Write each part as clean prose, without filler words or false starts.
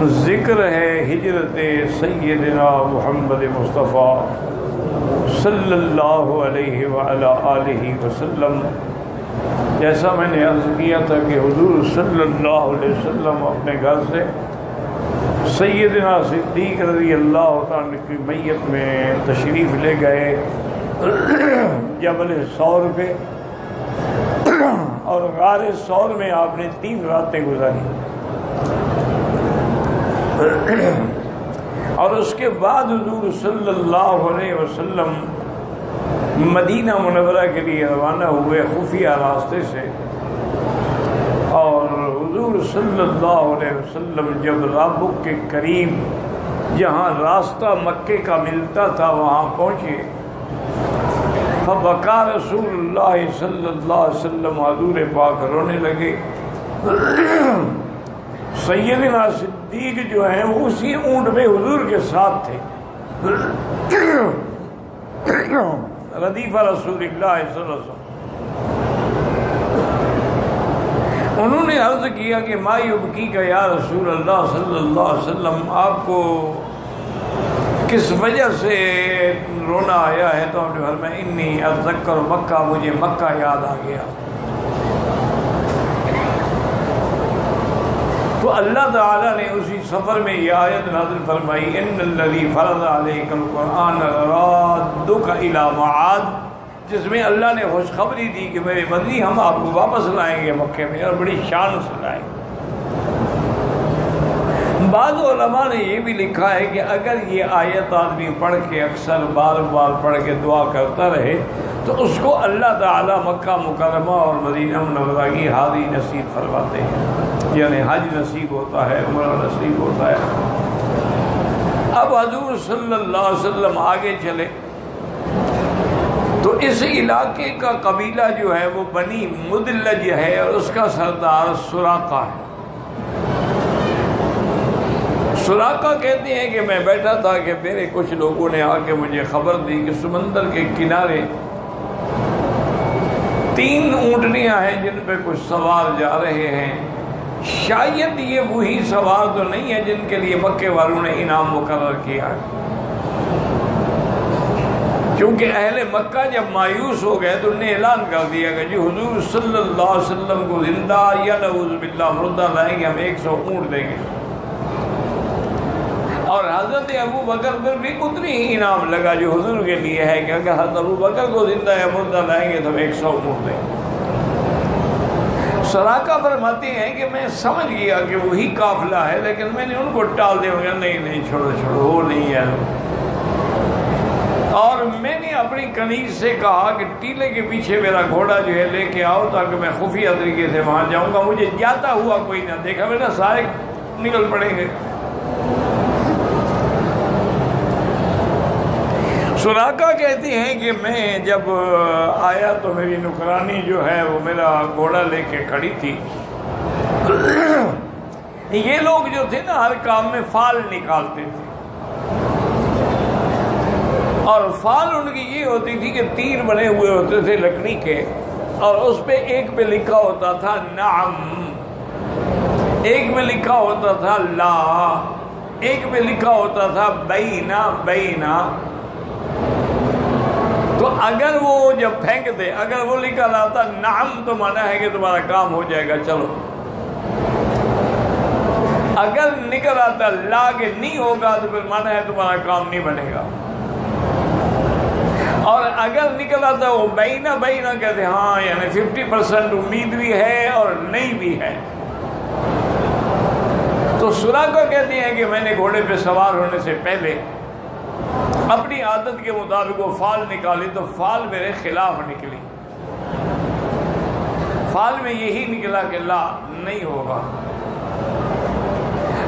ذکر ہے ہجرت سیدنا محمد مصطفیٰ صلی اللہ علیہ وعلی آلہ وسلم۔ جیسا میں نے عرض کیا تھا کہ حضور صلی اللہ علیہ وسلم اپنے گھر سے سیدنا صدیق رضی اللہ عنہ کی میت میں تشریف لے گئے جبل ثور پہ، اور غار ثور میں آپ نے 3 راتیں گزاری، اور اس کے بعد حضور صلی اللہ علیہ وسلم مدینہ منورہ کے لیے روانہ ہوئے خفیہ راستے سے۔ اور حضور صلی اللہ علیہ وسلم جب رابق کے قریب جہاں راستہ مکے کا ملتا تھا وہاں پہنچے، فبکا رسول اللہ صلی اللہ علیہ وسلم، حضور پاک رونے لگے۔ سیدنا صدیق جو ہیں وہ اسی اونٹ میں حضور کے ساتھ تھے، ردیف رسول اللہ صلی اللہ علیہ وسلم۔ انہوں نے عرض کیا کہ ما یبکی کا یا رسول اللہ صلی اللہ علیہ وسلم، آپ کو کس وجہ سے رونا آیا ہے؟ تو آپ نے فرمایا انی اتذکر مکہ، مجھے مکہ یاد آ گیا۔ تو اللہ تعالیٰ نے اسی سفر میں یہ آیت نازل فرمائی، ان الذی فرض علیک القرآن لرادک الی معاد، جس میں اللہ نے خوشخبری دی کہ میرے بندی ہم آپ کو واپس لائیں گے مکے میں، اور بڑی شان سے لائیں گے۔ بعض علماء نے یہ بھی لکھا ہے کہ اگر یہ آیت آدمی پڑھ کے اکثر بار بار پڑھ کے دعا کرتا رہے تو اس کو اللہ تعالیٰ مکہ مکرمہ اور مدینہ منورہ کی حاضری نصیب فرماتے ہیں، یعنی حج نصیب ہوتا ہے، عمرہ نصیب ہوتا ہے۔ اب حضور صلی اللہ علیہ وسلم آگے چلے تو اس علاقے کا قبیلہ جو ہے وہ بنی مدلج ہے، اور اس کا سردار سراقہ ہے۔ سراقہ کہتے ہیں کہ میں بیٹھا تھا کہ میرے کچھ لوگوں نے آ کے مجھے خبر دی کہ سمندر کے کنارے 3 اونٹنیاں ہیں جن پہ کچھ سوار جا رہے ہیں، شاید یہ وہی سوار تو نہیں ہے جن کے لیے مکے والوں نے انعام مقرر کیا ہے۔ کیونکہ اہل مکہ جب مایوس ہو گئے تو انہوں نے اعلان کر دیا کہ جی حضور صلی اللہ علیہ وسلم کو زندہ یا نعوذ باللہ مردہ لائیں گے، ہم 100 اونٹ دیں گے۔ اور حضرت ابو بکر پر بھی اتنی ہی انعام لگا جو حضور کے لیے ہے کہ اگر حضرت ابو بکر کو زندہ یا مردہ لائیں گے تو 100 اونٹ دیں گے۔ سراقہ فرماتے ہیں کہ میں سمجھ گیا کہ وہی قافلہ ہے، لیکن میں نے ان کو ٹال دیا، نہیں چھوڑو وہ نہیں ہے۔ اور میں نے اپنی کنیز سے کہا کہ ٹیلے کے پیچھے میرا گھوڑا جو ہے لے کے آؤ تاکہ میں خفیہ طریقے سے وہاں جاؤں گا، مجھے جاتا ہوا کوئی نہ دیکھا، میرا سارے نکل پڑیں گے۔ سراقہ کہتے ہیں کہ میں جب آیا تو میری نوکرانی جو ہے وہ میرا گھوڑا لے کے کھڑی تھی۔ یہ لوگ جو تھے نا ہر کام میں فال نکالتے تھے، اور فال ان کی یہ ہوتی تھی کہ تیر بنے ہوئے ہوتے تھے لکڑی کے، اور اس پہ ایک پہ لکھا ہوتا تھا نعم، ایک پہ لکھا ہوتا تھا لا، ایک پہ لکھا ہوتا تھا بینا۔ تو اگر وہ جب پھینکتے، اگر وہ لکھا لاتا نعم تو مانا ہے کہ تمہارا کام ہو جائے گا، چلو۔ اگر نکل آتا لا کہ نہیں ہوگا تو پھر مانا ہے تمہارا کام نہیں بنے گا۔ اور اگر نکل آتا وہ بینا کہتے ہاں یعنی 50% امید بھی ہے اور نہیں بھی ہے۔ تو سراقہ کہتے ہیں کہ میں نے گھوڑے پہ سوار ہونے سے پہلے اپنی عادت کے مطابق وہ فال نکالی تو فال میرے خلاف نکلی، فال میں یہی نکلا کہ لا نہیں ہوگا۔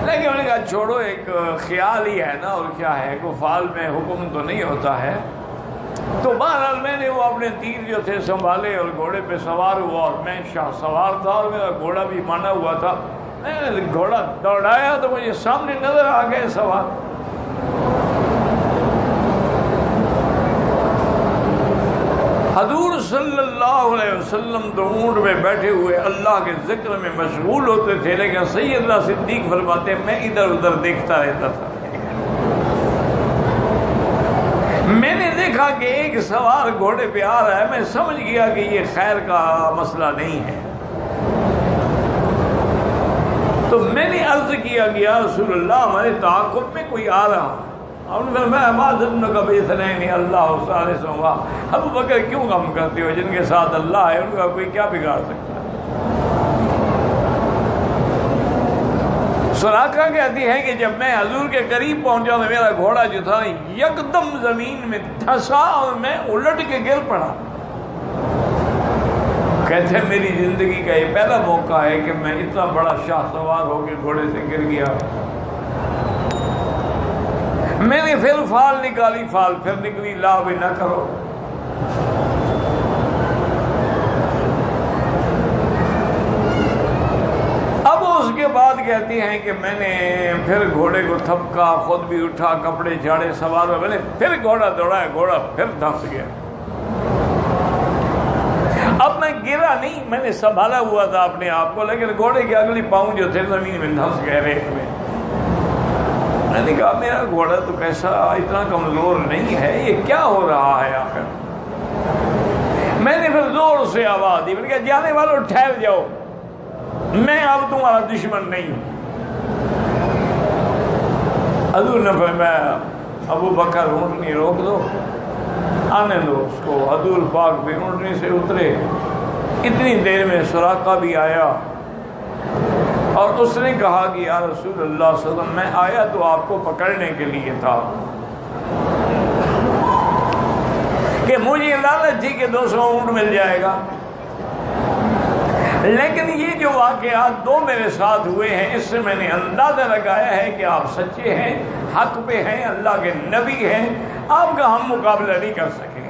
لیکن انہوں نے کہا چھوڑو، ایک خیال ہی ہے نا، اور کیا ہے کہ فال میں حکم تو نہیں ہوتا ہے۔ تو بہرحال میں نے وہ اپنے تیر جو تھے سنبھالے اور گھوڑے پہ سوار ہوا، اور میں شاہ سوار تھا اور میرا گھوڑا بھی مانا ہوا تھا۔ میں نے گھوڑا دوڑایا تو مجھے سامنے نظر آ گئے سوار۔ حضور صلی اللہ علیہ وسلم تو اونٹ میں بیٹھے ہوئے اللہ کے ذکر میں مشغول ہوتے تھے، لیکن سیدنا صدیق فرماتے ہیں میں ادھر ادھر دیکھتا رہتا تھا۔ میں نے دیکھا کہ ایک سوار گھوڑے پہ آ رہا ہے، میں سمجھ گیا کہ یہ خیر کا مسئلہ نہیں ہے، تو میں نے عرض کیا کہ یا رسول اللہ ہمارے تعاقب میں کوئی آ رہا۔ آپ نے فرمایا ما ظنک باثنین اللہ ثالثہما، ابو بکر کیوں غم کرتے ہو، جن کے ساتھ اللہ ہے ان کا کوئی کیا بگاڑ سکتا ہے۔ سراقہ کہتی ہے کہ جب میں حضور کے قریب پہنچا تو میرا گھوڑا جو تھا یکدم زمین میں دھسا اور میں الٹ کے گر پڑا۔ کہتے ہیں میری زندگی کا یہ پہلا موقع ہے کہ میں اتنا بڑا شاہ سوار ہو کے گھوڑے سے گر گیا۔ میں نے پھر فال نکالی، فال پھر نکلی، لا بھی نہ کرو۔ اب اس کے بعد کہتی ہیں کہ میں نے پھر گھوڑے کو تھپکا، خود بھی اٹھا، کپڑے جھاڑے، سوار میں نے پھر گھوڑا دوڑایا، گھوڑا پھر دھس گیا۔ اب میں گرا نہیں، میں نے سنبھالا ہوا تھا اپنے آپ کو، لیکن گھوڑے کے اگلی پاؤں جو تھے زمین میں دھس گئے، ریت میں۔ میں نے کہا میرا گھوڑا تو کیسا اتنا کمزور نہیں ہے، یہ کیا ہو رہا ہے آخر؟ میں نے پھر زور سے آواز دی، میں نے کہا جانے والوں ٹھہر جاؤ، میں اب تمہارا دشمن نہیں ہوں۔ حضور نے فرمایا ابو بکر اونٹنی روک دو، آنے دو اس کو۔ حضور پاک بھی اونٹنی سے اترے، اتنی دیر میں سراقہ بھی آیا اور اس نے کہا کہ یا رسول اللہ صلی اللہ علیہ وسلم میں آیا تو آپ کو پکڑنے کے لیے تھا کہ مجھے لالچ تھی کہ 200 اونٹ مل جائے گا، لیکن یہ جو واقعات دو میرے ساتھ ہوئے ہیں اس سے میں نے اندازہ لگایا ہے کہ آپ سچے ہیں، حق پہ ہیں، اللہ کے نبی ہیں، آپ کا ہم مقابلہ نہیں کر سکیں۔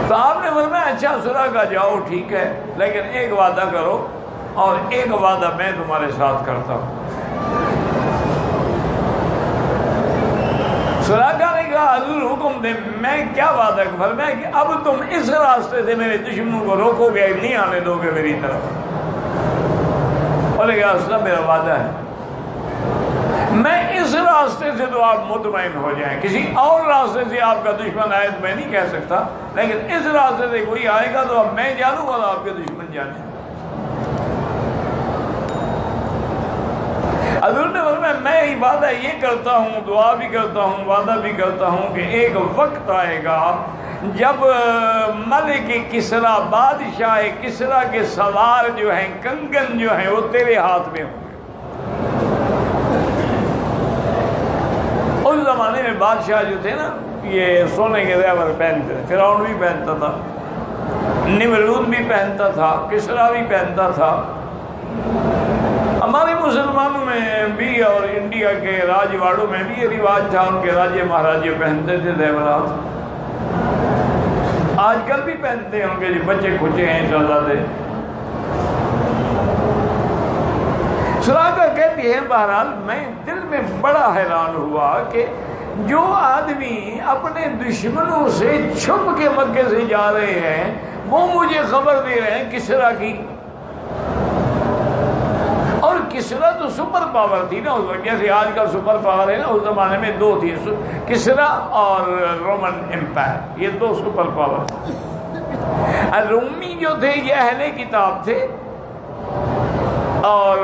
تو آپ نے فرمایا اچھا سراقہ جاؤ ٹھیک ہے، لیکن ایک وعدہ کرو، اور ایک وعدہ میں تمہارے ساتھ کرتا ہوں۔ سراقہ نے کہا حضور حکم دے، میں کیا وعدہ کروں؟ فرمایا کہ اب تم اس راستے سے میرے دشمنوں کو روکو گے، نہیں آنے دو گے میری طرف۔ اور کہا اصلا میرا وعدہ ہے، میں اس راستے سے تو آپ مطمئن ہو جائیں، کسی اور راستے سے آپ کا دشمن آئے تو میں نہیں کہہ سکتا، لیکن اس راستے سے کوئی آئے گا تو اب میں جانوں گا، آپ کے دشمن جانے۔ حضور نے فرمایا میں وعدہ یہ کرتا ہوں، دعا بھی کرتا ہوں، وعدہ بھی کرتا ہوں کہ ایک وقت آئے گا جب ملک کسریٰ، بادشاہ کسریٰ کے سوار جو ہیں، کنگن جو ہیں، وہ تیرے ہاتھ میں ہوں۔ اس زمانے میں بادشاہ جو تھے نا یہ سونے کے زیور پہنتے تھے، فرعون بھی پہنتا تھا، نمرود بھی پہنتا تھا، کسریٰ بھی پہنتا تھا۔ ہمارے مسلمانوں میں بھی اور انڈیا کے راجواڑوں میں بھی یہ رواج تھا، ان کے راجے مہاراجے پہنتے تھے زیورات، آج کل بھی پہنتے ہیں، ان کے جو بچے کھچے ہیں شہزادے۔ سراقہ کہتی ہے بہرحال میں دل میں بڑا حیران ہوا کہ جو آدمی اپنے دشمنوں سے چھپ کے مکے سے جا رہے ہیں وہ مجھے خبر دے رہے ہیں کسریٰ کی، اور کسریٰ تو سپر پاور تھی نا اس وقت، جیسے آج کل سپر پاور ہے نا، اس زمانے میں دو تھی، کسریٰ اور رومن امپائر، یہ دو سپر پاور تھے۔ رومی جو تھے یہ اہل کتاب تھے، اور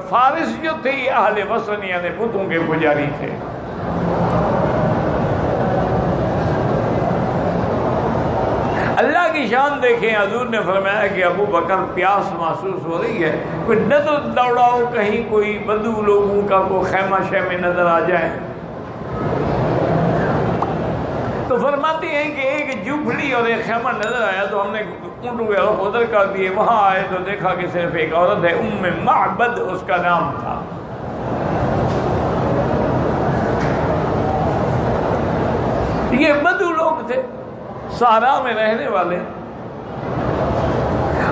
فارس جو تھے یہ اہل وثن یعنی بتوں کے پجاری تھے۔ اللہ کی شان دیکھیں، حضور نے فرمایا کہ ابو بکر پیاس محسوس ہو رہی ہے، کوئی نظر دوڑاؤ کہیں کوئی بدو لوگوں کا کوئی خیمہ شیمے نظر آ جائے۔ تو فرماتے ہیں کہ ایک جھوپڑی اور ایک خیمہ نظر آیا تو ہم نے اونٹوں کے رخ ادھر کر دیے، وہاں آئے تو دیکھا کہ صرف ایک عورت ہے، ام معبد اس کا نام تھا۔ یہ بدو لوگ تھے، صحرا میں رہنے والے۔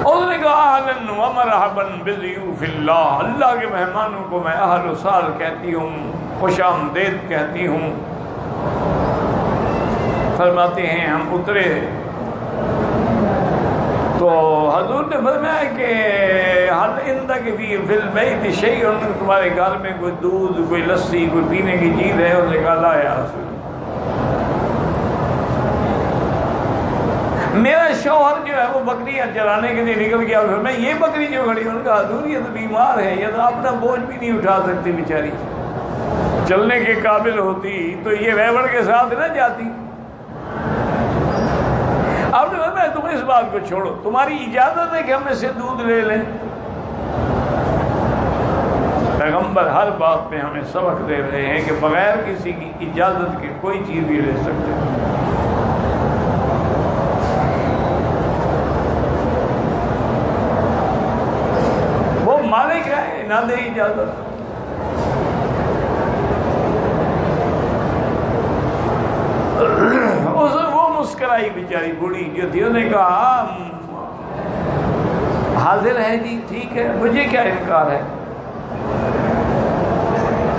اس نے کہا اہلاً و مرحباً بضیوف اللہ، اللہ کے مہمانوں کو میں اہل و سال کہتی ہوں، خوش آمدید کہتی ہوں۔ فرماتے ہیں ہم اترے تو حضور نے فرمایا کہ حل عندک فی البیت شیء، تمہارے گھر میں کوئی دودھ، کوئی لسی، کوئی پینے کی چیز ہے؟ اس نے کہا لا یا رسول اللہ، میرا شوہر جو ہے وہ بکریاں چرانے کے لیے نکل گیا، پھر میں یہ بکری جو کھڑی، ان کا حضور یہ تو بیمار ہے، یہ تو اپنا بوجھ بھی نہیں اٹھا سکتی بیچاری، چلنے کے قابل ہوتی تو یہ ویوڑ کے ساتھ نہ جاتی۔ آپ نے فرمایا تم اس بات کو چھوڑو، تمہاری اجازت ہے کہ ہم اس سے دودھ لے لیں؟ پیغمبر ہر بات میں ہمیں سبق دے رہے ہیں کہ بغیر کسی کی اجازت کے کوئی چیز بھی لے سکتے ہیں۔ وہ مالک ہے، نہ دے اجازت۔ وہ مسکرائی بیچاری بوڑھی جو تھی، انہوں نے کہا حاضر ہے جی، ٹھیک ہے، مجھے کیا انکار ہے۔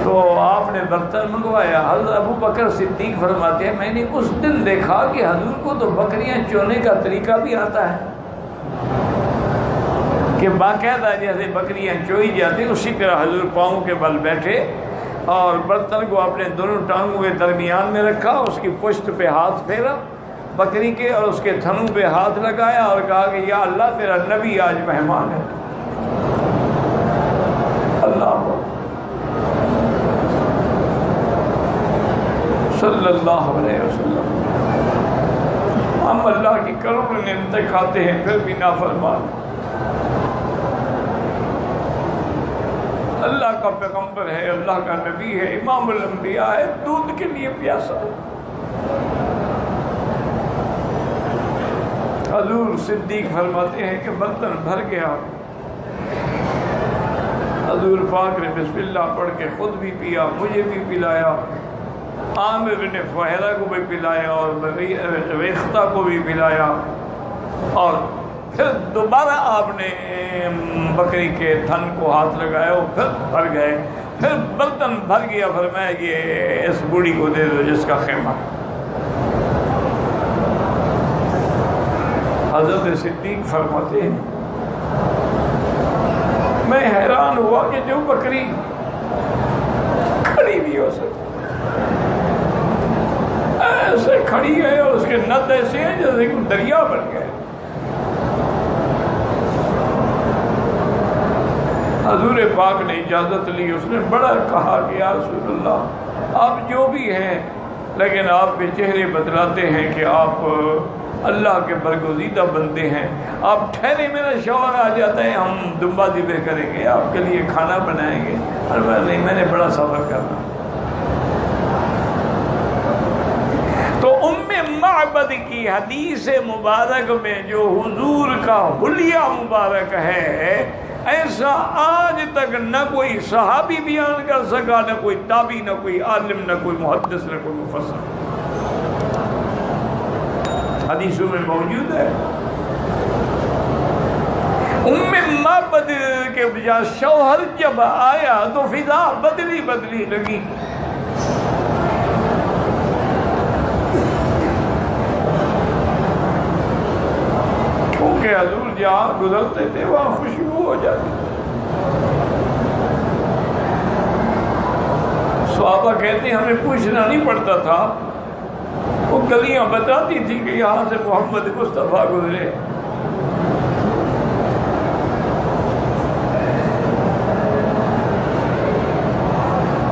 تو آپ نے برتن منگوایا۔ حضرت ابو بکر صدیق فرماتے ہیں میں نے اس دن دیکھا کہ حضور کو تو بکریاں چونے کا طریقہ بھی آتا ہے، کہ باقاعدہ جیسے بکریاں چوئی جاتی اسی طرح حضور پاؤں کے بل بیٹھے اور برتن کو اپنے دونوں ٹانگوں کے درمیان میں رکھا، اس کی پشت پہ ہاتھ پھیرا بکری کے اور اس کے تھنوں پہ ہاتھ لگایا اور کہا کہ یا اللہ تیرا نبی آج مہمان ہے۔ اللہ صلی اللہ علیہ وسلم۔ ہم اللہ کی کروڑوں نعمتیں کھاتے ہیں پھر بھی نافرمان۔ اللہ کا پیغمبر ہے، اللہ کا نبی ہے، امام الانبیاء ہے، دودھ کے لیے پیاسا۔ حضور صدیق فرماتے ہیں کہ برتن بھر گیا، حضور پاک نے بسم اللہ پڑھ کے خود بھی پیا، مجھے بھی پلایا، عامر بن فہرہ کو بھی پلایا اور ریختہ کو بھی پلایا، اور پھر دوبارہ آپ نے بکری کے تھن کو ہاتھ لگایا، وہ پھر بھر گئے، پھر برتن بھر گیا، فرمایا یہ اس بوڑھی کو دے دو جس کا خیمہ۔ حضرت صدیق فرماتے ہیں میں حیران ہوا کہ جو بکری کھڑی بھی ہو سکتی ایسے کھڑی ہے اور اس کے نت ایسے ہیں جیسے کہ دریا بن گئے۔ حضور پاک نے اجازت لی، اس نے بڑا کہا کہ یا رسول اللہ آپ جو بھی ہیں لیکن آپ کے چہرے بتلاتے ہیں کہ آپ اللہ کے برگزیدہ بندے ہیں، آپ ٹھہرے، میرا شوہر آ جاتا ہے، ہم دمبا ذبح کریں گے، آپ کے لیے کھانا بنائیں گے۔ اور نہیں، میں نے بڑا سفر کرنا۔ تو ام معبد کی حدیث مبارک میں جو حضور کا حلیہ مبارک ہے، ایسا آج تک نہ کوئی صحابی بیان کر سکا، نہ کوئی تابعی، نہ کوئی عالم، نہ کوئی محدث، نہ کوئی مفسر۔ حدیثوں میں موجود ہے۔ ام معبد کے بجا شوہر جب آیا تو فضا بدلی لگی۔ کیونکہ حضور جہاں گزرتے تھے وہاں خوشبو ہو جاتی۔ صحابہ کہتے ہیں ہمیں پوچھنا نہیں پڑتا تھا، وہ گلیاں بتاتی تھی کہ یہاں سے محمد مصطفیٰ گزرے۔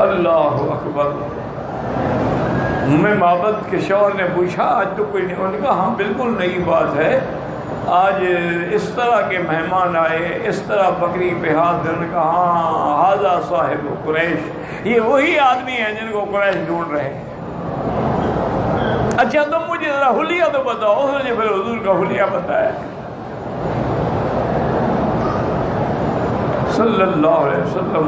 اللہ اکبر۔ معبد کے شوہر نے پوچھا آج تو کوئی نہیں؟ انہوں نے کہا ہاں بالکل نئی بات ہے، آج اس طرح کے مہمان آئے، اس طرح بکری پہ ہاتھ دھرنے کا۔ ہاں ھذا صاحب قریش، یہ وہی آدمی ہیں جن کو قریش ڈھونڈ رہے ہیں۔ اچھا تم مجھے ذرا حلیہ تو بتاؤ۔ اس نے پھر حضور کا حلیہ بتایا صلی اللہ علیہ وسلم۔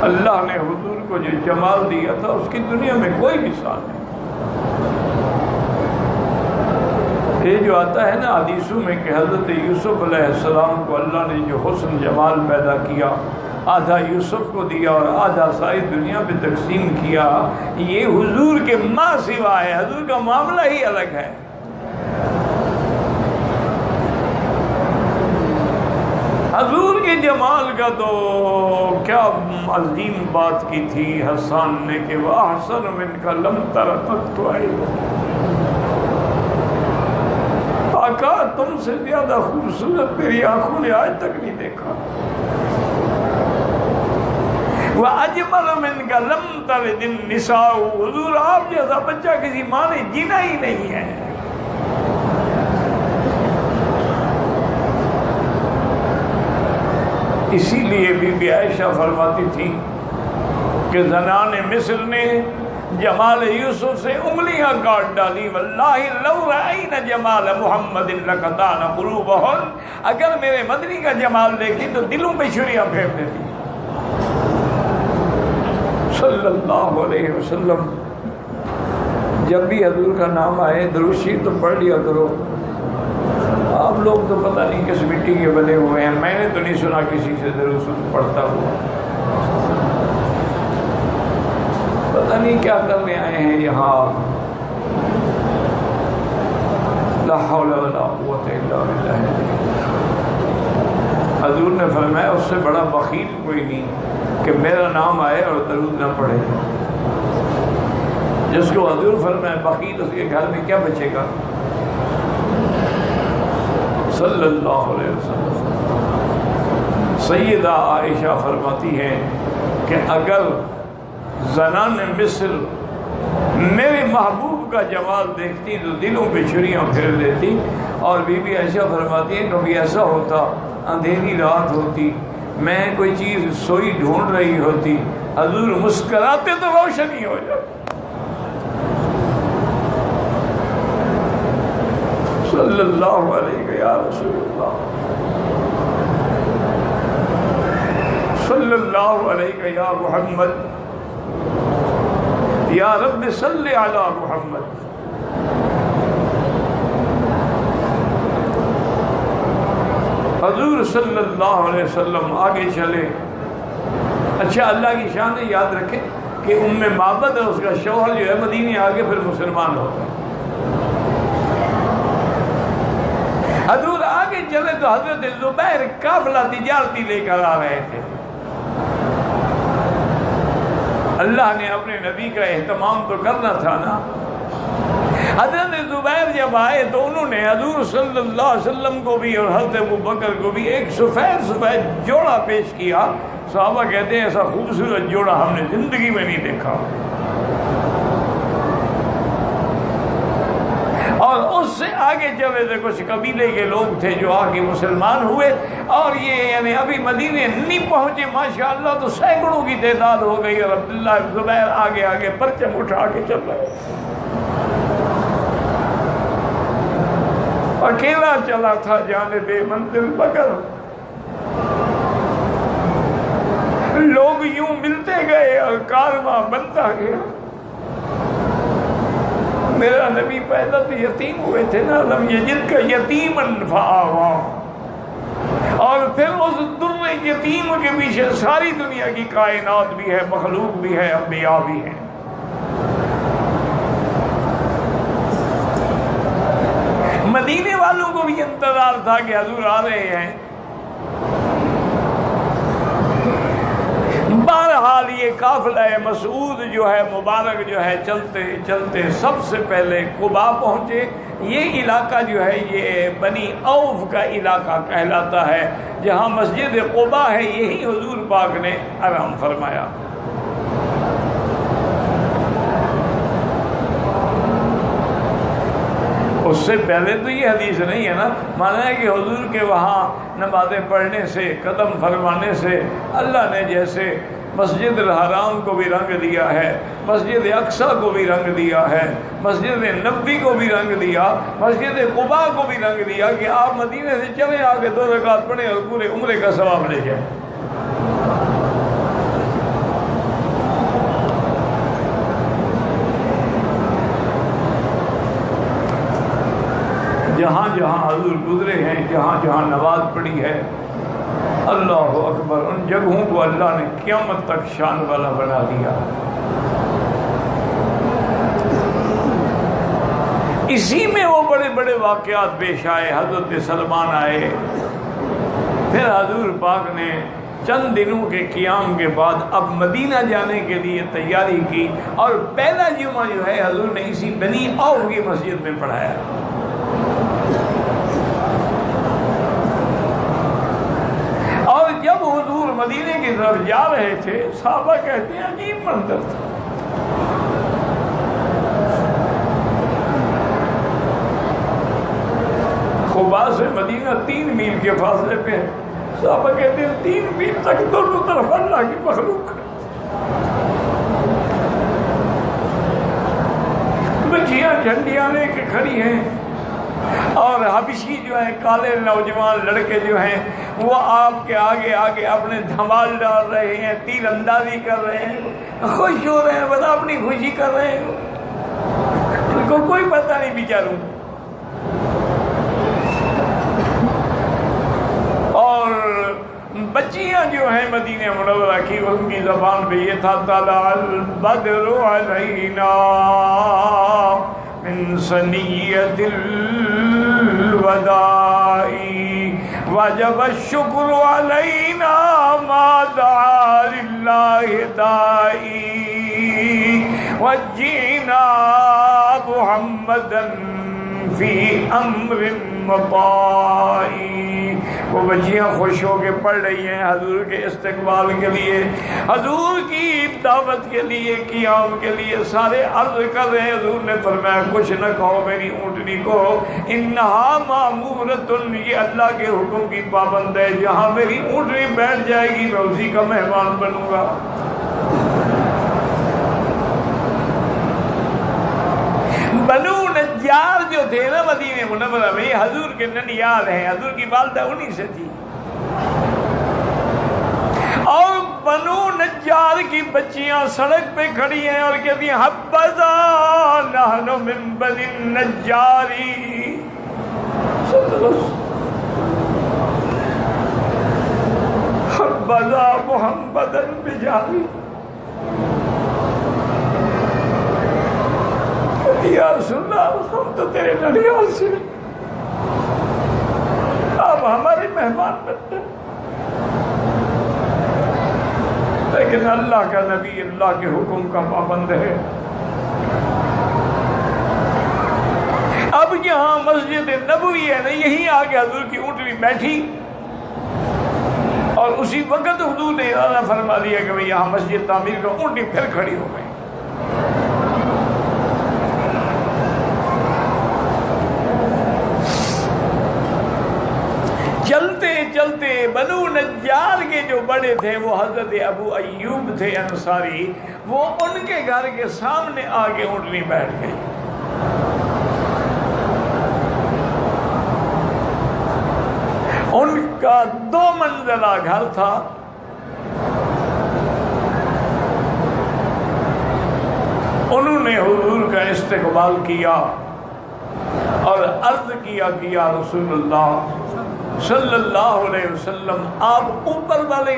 اللہ نے حضور کو جو جمال دیا تھا اس کی دنیا میں کوئی مثال نہیں۔ یہ جو آتا ہے نا حدیثوں میں کہ حضرت یوسف علیہ السلام کو اللہ نے جو حسن جمال پیدا کیا، آدھا یوسف کو دیا اور آدھا ساری دنیا پہ تقسیم کیا، یہ حضور کے ماں سوا ہے، حضور کا معاملہ ہی الگ ہے۔ حضور کے جمال کا تو کیا عظیم بات کی تھی حسان نے کہ وَأَحْسَنُ مِنْكَ لَمْ تَرَ قَطُّ عَيْنٌ، آقا تم سے زیادہ خوبصورت میری آنکھوں نے آج تک نہیں دیکھا۔ وَأَجْمَلُ مِنْكَ لَمْ تَلِدِ النِّسَاءُ، حضور آپ جیسا بچہ کسی ماں نے جینا ہی نہیں ہے۔ اسی لیے بی بی عائشہ فرماتی تھی کہ زنان مصر نے جمال یوسف سے انگلیاں کاٹ ڈالی، واللہ لو رأین جمال محمد لقطعن قلوبہن، اگر میرے مدنی کا جمال دیکھی تو دلوں پہ چھریاں پھیر دیتی صلی اللہ علیہ وسلم۔ جب بھی حضور کا نام آئے درود شریف تو پڑھ لیا کرو۔ آپ لوگ تو پتہ نہیں کس مٹی کے بنے ہوئے ہیں، میں نے تو نہیں سنا کسی سے درود شریف پڑھتا ہوا، پتہ نہیں کیا کرنے آئے ہیں یہاں۔ لا حول ولا قوت الا باللہ۔ حضور نے فرمایا اس سے بڑا بخیل کوئی نہیں کہ میرا نام آئے اور درود نہ پڑھے۔ جس کو حضور فرمایا بخیل، اس کے گھر میں کیا بچے گا؟ صلی اللہ علیہ وسلم۔ سیدہ عائشہ فرماتی ہیں کہ اگر زنان مصر میرے محبوب کا جمال دیکھتی تو دلوں پہ چھریاں پھیر دیتی۔ اور بی بی عائشہ فرماتی ہیں کبھی ایسا ہوتا اندھیری رات ہوتی، میں کوئی چیز سوئی ڈھونڈ رہی ہوتی، حضور مسکراتے تو روشنی ہو جاتی۔ صلی اللہ علیہ یا رسول اللہ، صلی اللہ علیہ یا محمد، یا رب صلی علی محمد۔ حضور صلی اللہ علیہ وسلم آگے چلے۔ اچھا اللہ کی شان ہے، یاد رکھیں کہ معبد ہے، اس کا شوہر جو ہے مدینے آگے پھر مسلمان ہوتا ہے۔ حضور آگے چلے تو حضرت زبیر قافلہ تجارتی لے کر آ رہے تھے۔ اللہ نے اپنے نبی کا اہتمام تو کرنا تھا نا۔ حضرت زبیر جب آئے تو انہوں نے حضور صلی اللہ علیہ وسلم کو بھی اور حضرت ابوبکر کو بھی ایک سفید جوڑا پیش کیا۔ صحابہ کہتے ہیں ایسا خوبصورت جوڑا ہم نے زندگی میں نہیں دیکھا۔ اور اس سے آگے چلے تھے کچھ قبیلے کے لوگ تھے جو آگے مسلمان ہوئے، اور یہ یعنی ابھی مدینے نہیں پہنچے ماشاءاللہ تو سینکڑوں کی تعداد ہو گئی، اور عبداللہ بن زبیر آگے آگے پرچم اٹھا کے چل رہے، اکیلا چلا تھا جانب منزل مگر لوگ یوں ملتے گئے اور کارواں بنتا گیا۔ میرا نبی پہلا تو یتیم ہوئے تھے نا، لم یجد کا یتیمن فآوا، اور پھر اس در یتیم کے پیچھے ساری دنیا کی کائنات بھی ہے، مخلوق بھی ہے، انبیاء بھی ہیں۔ مدینے والوں کو بھی انتظار تھا کہ حضور آ رہے ہیں۔ بہرحال یہ قافلہ مسعود جو ہے مبارک جو ہے چلتے چلتے سب سے پہلے قباء پہنچے۔ یہ علاقہ جو ہے یہ بنی اوف کا علاقہ کہلاتا ہے، جہاں مسجد قباء ہے، یہی حضور پاک نے آرام فرمایا۔ اس سے پہلے تو یہ حدیث نہیں ہے نا، مانا ہے کہ حضور کے وہاں نمازیں پڑھنے سے، قدم فرمانے سے اللہ نے جیسے مسجد الحرام کو بھی رنگ دیا ہے، مسجد اقصی کو بھی رنگ دیا ہے، مسجد نبوی کو بھی رنگ دیا، مسجد قباء کو بھی رنگ دیا کہ آپ مدینے سے چلے آگے 2 رکعت پڑھیں اور پورے عمرے کا ثواب لے جائیں۔ جہاں جہاں حضور گزرے ہیں، جہاں جہاں نماز پڑھی ہے، اللہ اکبر، ان جگہوں کو اللہ نے قیامت تک شان والا بنا دیا۔ اسی میں وہ بڑے بڑے واقعات پیش آئے۔ حضرت سلمان آئے، پھر حضور پاک نے چند دنوں کے قیام کے بعد اب مدینہ جانے کے لیے تیاری کی، اور پہلا جمعہ جو ہے حضور نے اسی بنی عوف کی مسجد میں پڑھایا۔ اور جب حضور مدینے کی طرف جا رہے تھے، صحابہ کہتے ہیں عجیب منظر تھا۔ قباء سے مدینہ 3 میل کے فاصلے پہ ہے۔ صحابہ کہتے ہیں 3 میل تک دونوں طرف اللہ کی مخلوق ہے، بچیاں جھنڈیاں لے کے کھڑی ہیں، اور حبشی جو ہیں کالے نوجوان لڑکے جو ہیں وہ آپ کے آگے آگے اپنے دھمال ڈال رہے ہیں، تیر اندازی کر رہے ہیں، خوش ہو رہے ہیں، بتا اپنی خوشی کر رہے ہیں، ان کو کوئی پتہ نہیں بیچاروں۔ اور بچیاں جو ہیں مدینہ منورہ کی، ان کی زبان پہ یہ تھا طلع البدر علینا من ثنیۃ الوداع وجب الشکر علینا ما دعا للہ داعی وجینا محمدا فی امر مطاعی۔ وہ بچیاں خوش ہو کے پڑھ رہی ہیں حضور کے استقبال کے لیے، حضور کی دعوت کے لیے، قیام کے لیے، سارے عرض کر رہے ہیں۔ حضور نے فرمایا کچھ نہ کہو میری اونٹنی کو، انہا مامورۃ، یہ اللہ کے حکم کی پابند ہے، جہاں میری اونٹنی بیٹھ جائے گی میں اسی کا مہمان بنوں گا۔ بنو نجار جو تھے نا مدینہ منورہ میں، یہ حضور کے ننیال ہیں، حضور کی والدہ انہی سے تھی، اور بنو نجار کی بچیاں سڑک پہ کھڑی ہیں اور کہتی ہیں حبذا نحن من بنی النجاری، حبذا محمدا بجاری، یا رسول اللہ ہم تو تیرے ننیال سے، آپ ہمارے مہمان بنتے، لیکن اللہ کا نبی اللہ کے حکم کا پابند ہے۔ اب یہاں مسجد نبوی ہے نا، یہیں آگے حضور کی اونٹنی بیٹھی، اور اسی وقت حضور نے ارادہ فرما دیا کہ میں یہاں مسجد تعمیر کا، اونٹنی پھر کھڑی ہو گئی۔ چلتے چلتے بنو نجار کے جو بڑے تھے وہ حضرت ابو ایوب تھے انصاری، وہ ان کے گھر کے سامنے آگے اونٹنی بیٹھ گئی۔ ان کا 2 منزلہ گھر تھا، انہوں نے حضور کا استقبال کیا اور عرض کیا کہ یا رسول اللہ صلی اللہ علیہ وسلم، آپ اوپر والے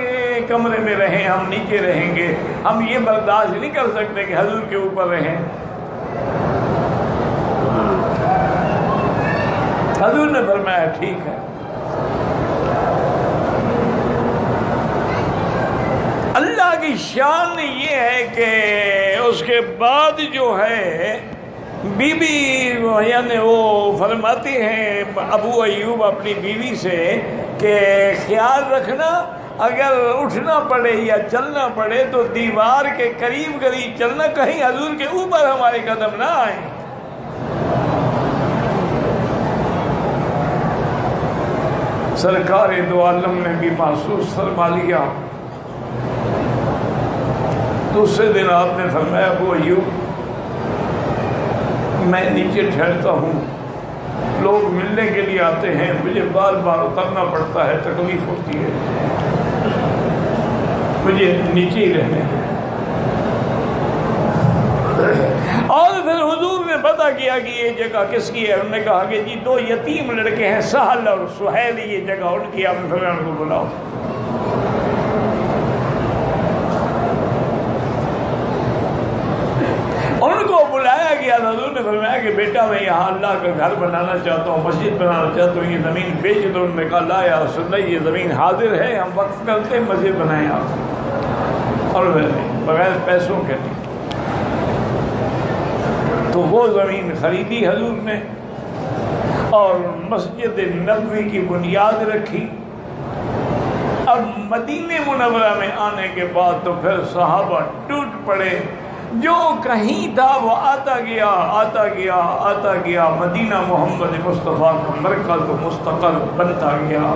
کمرے میں رہیں، ہم نیچے رہیں گے، ہم یہ برداشت نہیں کر سکتے کہ حضور کے اوپر رہیں۔ حضور نے فرمایا ٹھیک ہے۔ اللہ کی شان یہ ہے کہ اس کے بعد جو ہے بی بی یعنی وہ فرماتے ہیں ابو ایوب اپنی بیوی سے کہ خیال رکھنا، اگر اٹھنا پڑے یا چلنا پڑے تو دیوار کے قریب قریب چلنا، کہیں حضور کے اوپر ہمارے قدم نہ آئیں۔ سرکار دو عالم نے بھی محسوس فرما لیا۔ دوسرے دن آپ نے فرمایا ابو ایوب میں نیچے ٹھہرتا ہوں، لوگ ملنے کے لیے آتے ہیں، مجھے بار بار اترنا پڑتا ہے، تکلیف ہوتی ہے، مجھے نیچے ہی رہنے دیں۔ اور پھر حضور نے پتہ کیا کہ یہ جگہ کس کی ہے، انہوں نے کہا کہ جی 2 یتیم لڑکے ہیں، سہل اور سہیل، یہ جگہ ان کی، آپ نے فرمایا ان کو بلاؤ۔ بعد حضور نے فرمایا کہ بیٹا میں یہاں اللہ کا گھر بنانا چاہتا ہوں، مسجد بنانا چاہتا ہوں، یہ زمین بیچ دو۔ انہوں نے کہا لا یا رسول اللہ، یہ زمین حاضر ہے، ہم وقف کرتے ہیں، مسجد بنائیں آپ، اور بغیر پیسوں کے نہیں۔ تو وہ زمین خریدی حضور نے اور مسجد نبوی کی بنیاد رکھی۔ اب مدینہ منورہ میں آنے کے بعد تو پھر صحابہ ٹوٹ پڑے، جو کہیں تھا وہ آتا گیا آتا گیا آتا گیا، مدینہ محمد مصطفیٰ کا مرکز و مستقر بنتا گیا۔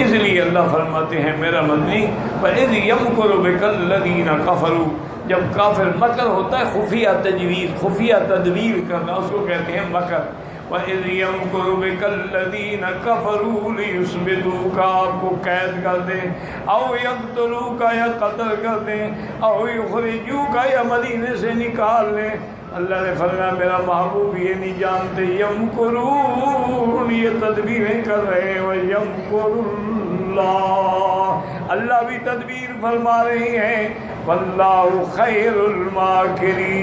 اس لیے اللہ فرماتے ہیں میرا مدنی فَإِذْ يَمْكُرُ بِكَ الَّذِينَ كَفَرُوا، جب کافر مکر ہوتا ہے خفیہ تجویز، خفیہ تدبیر کرنا، اس کو کہتے ہیں مکر۔ وَإِذْ يَمْكُرُ بِكَ الَّذِينَ كَفَرُوا لِيُثْبِتُوكَ، آپ کو قید کر دیں، او يَقْتُلُوكَ یا قتل کر دیں، او يُخْرِجُوكَ یا مدینے سے نکال لیں۔ اللہ نے فرمایا میرا محبوب یہ نہیں جانتے، یمکرون، یہ تدبیریں کر رہے ہیں، وَيَمْكُرُ اللَّهُ، اللہ بھی تدبیر فرما رہے ہیں، وَاللَّهُ خَيْرُ الْمَاكِرِينَ،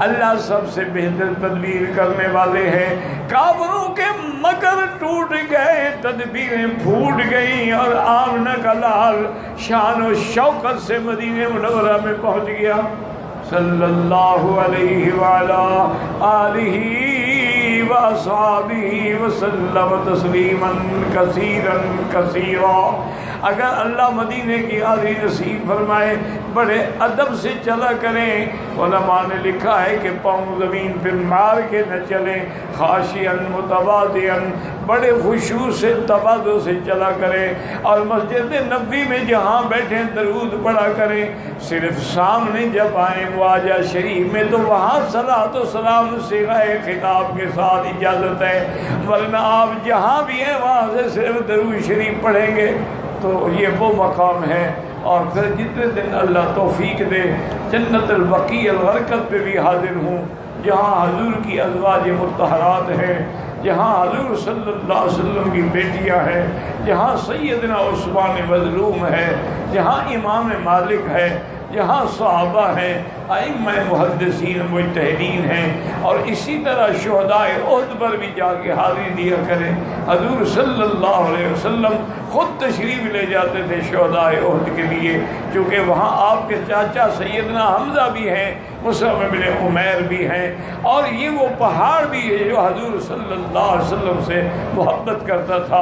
اللہ سب سے بہتر تدبیر کرنے والے ہیں۔ کافروں کے مکر ٹوٹ گئے، تدبیریں پھوٹ گئیں، اور آمنہ کا لال شان و شوکت سے مدینہ منورہ میں پہنچ گیا، صلی اللہ علیہ وعلی آلہ واصحابہ وسلم تسلیما کثیرا کثیرا۔ اگر اللہ مدینے کی حاضری نصیب فرمائے بڑے ادب سے چلا کریں، علماء نے لکھا ہے کہ پاؤں زمین پہ مار کے نہ چلیں، خاشعاً متواضعاً، بڑے خشوع سے تواضع سے چلا کریں، اور مسجد نبوی میں جہاں بیٹھیں درود پڑھا کریں۔ صرف سامنے جب آئیں مواجہ شریف میں تو وہاں صلاۃ و سلام صیغہ خطاب کے ساتھ اجازت ہے، ورنہ آپ جہاں بھی ہیں وہاں سے صرف درود شریف پڑھیں گے تو یہ وہ مقام ہے۔ اور پھر جتنے دن اللہ توفیق دے جنت البقیع الغرقد پہ بھی حاضر ہوں، جہاں حضور کی ازواج مطہرات ہیں، جہاں حضور صلی اللہ علیہ وسلم کی بیٹیاں ہیں، جہاں سیدنا عثمان مظلوم ہے، جہاں امام مالک ہے، جہاں صحابہ ہیں، ائمہ محدثین مجتہدین ہیں، اور اسی طرح شہدائے احد پر بھی جا کے حاضری دیا کریں۔ حضور صلی اللہ علیہ وسلم خود تشریف لے جاتے تھے شہدائے احد کے لیے، کیونکہ وہاں آپ کے چاچا سیدنا حمزہ بھی ہیں، مصعب بن عمیر بھی ہیں، اور یہ وہ پہاڑ بھی ہے جو حضور صلی اللہ علیہ وسلم سے محبت کرتا تھا۔